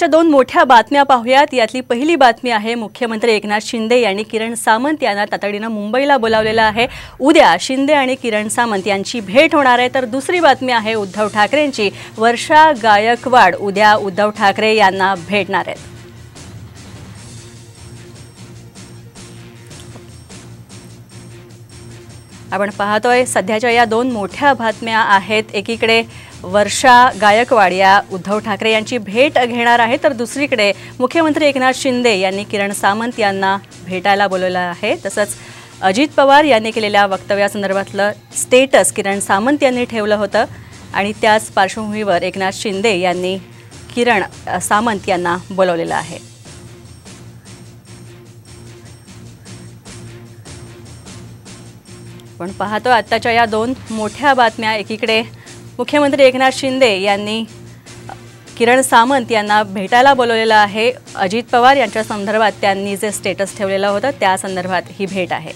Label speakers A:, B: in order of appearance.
A: आजच्या दोन मोठ्या बातम्या पाहूयात। यातली पहिली बातमी आहे मुख्यमंत्री एकनाथ शिंदे यांनी किरण सामंत यांना तातडीने मुंबईला बोलावलेलं आहे। उद्या शिंदे आणि किरण सामंत यांची भेट होणार आहे। तर दुसरी बातमी आहे उद्धव ठाकरेंची। वर्षा गायकवाड उद्या उद्धव ठाकरे यांना भेटणार आहेत। आपण पाहतोय सध्याच्या या दोन मोठ्या बातम्या आहेत। एकीकडे वर्षा गायकवाड या उद्धव ठाकरे यांची भेट घेणार आहे, तर दुसरीकडे मुख्यमंत्री एकनाथ शिंदे यांनी किरण सामंत यांना भेटायला बोलवलं आहे। तसंच अजित पवार यांनी केलेल्या वक्तव्यासंदर्भातलं स्टेटस किरण सामंत यांनी ठेवलं होतं आणि त्याच पार्श्वभूमीवर एकनाथ शिंदे यांनी किरण सामंत यांना बोलवलेलं आहे। पण पाहतो आत्ताच्या या दोन मोठ्या बातम्या। एकीकडे मुख्यमंत्री एकनाथ शिंदे यांनी किरण सामंत यांना भेटायला बोलवलेलं आहे। अजित पवार यांच्या संदर्भात त्यांनी जे स्टेटस ठेवलेलं होतं त्या संदर्भात ही भेट आहे।